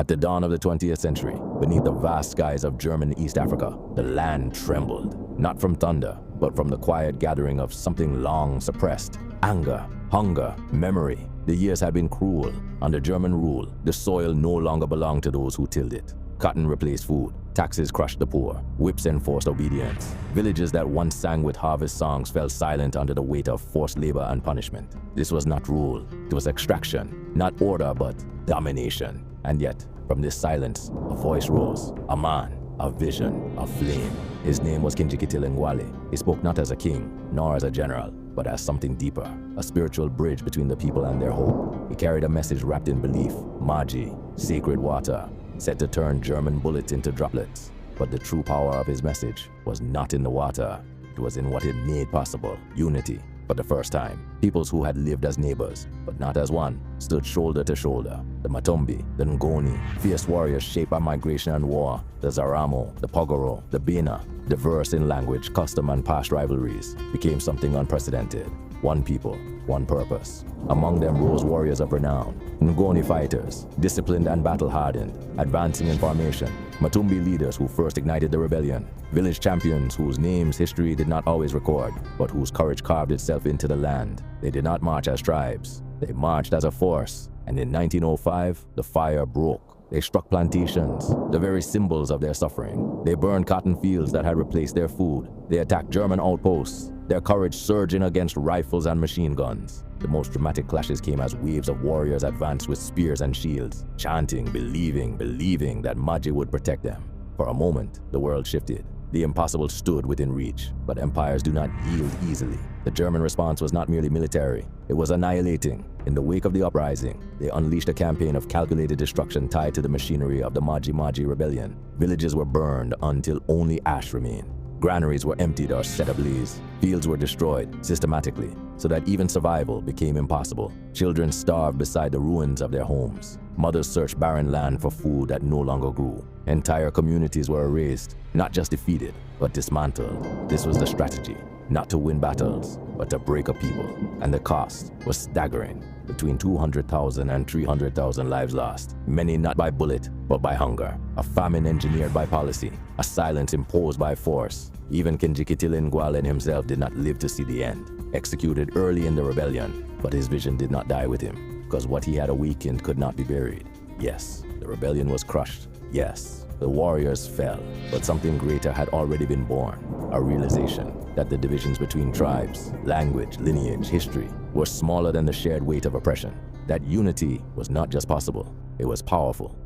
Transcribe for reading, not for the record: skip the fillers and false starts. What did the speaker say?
At the dawn of the 20th century, beneath the vast skies of German East Africa, the land trembled, not from thunder, but from the quiet gathering of something long suppressed. Anger, hunger, memory. The years had been cruel. Under German rule, the soil no longer belonged to those who tilled it. Cotton replaced food. Taxes crushed the poor. Whips enforced obedience. Villages that once sang with harvest songs fell silent under the weight of forced labor and punishment. This was not rule. It was extraction. Not order, but domination. And yet, from this silence, a voice rose. A man, a vision, a flame. His name was Kinjekitile. He spoke not as a king, nor as a general, but as something deeper, a spiritual bridge between the people and their hope. He carried a message wrapped in belief, Maji, sacred water, set to turn German bullets into droplets. But the true power of his message was not in the water. It was in what it made possible, unity. For the first time, peoples who had lived as neighbors, but not as one, stood shoulder to shoulder. The Matumbi, the Ngoni, fierce warriors shaped by migration and war, the Zaramo, the Pogoro, the Bena, diverse in language, custom, and past rivalries, became something unprecedented. One people, one purpose. Among them rose warriors of renown, Ngoni fighters, disciplined and battle-hardened, advancing in formation, Matumbi leaders who first ignited the rebellion, village champions whose names history did not always record, but whose courage carved itself into the land. They did not march as tribes. They marched as a force, and in 1905, the fire broke. They struck plantations, the very symbols of their suffering. They burned cotton fields that had replaced their food. They attacked German outposts, their courage surging against rifles and machine guns. The most dramatic clashes came as waves of warriors advanced with spears and shields, chanting, believing that Maji would protect them. For a moment, the world shifted. The impossible stood within reach, but empires do not yield easily. The German response was not merely military, it was annihilating. In the wake of the uprising, they unleashed a campaign of calculated destruction tied to the machinery of the Maji Maji Rebellion. Villages were burned until only ash remained. Granaries were emptied or set ablaze. Fields were destroyed systematically, so that even survival became impossible. Children starved beside the ruins of their homes. Mothers searched barren land for food that no longer grew. Entire communities were erased, not just defeated, but dismantled. This was the strategy, not to win battles, but to break a people. And the cost was staggering. Between 200,000 and 300,000 lives lost, many not by bullet, but by hunger. A famine engineered by policy, a silence imposed by force. Even Kinjekitile himself did not live to see the end. Executed early in the rebellion, but his vision did not die with him, because what he had awakened could not be buried. Yes, the rebellion was crushed. Yes, the warriors fell, but something greater had already been born. A realization that the divisions between tribes, language, lineage, history were smaller than the shared weight of oppression. That unity was not just possible, it was powerful.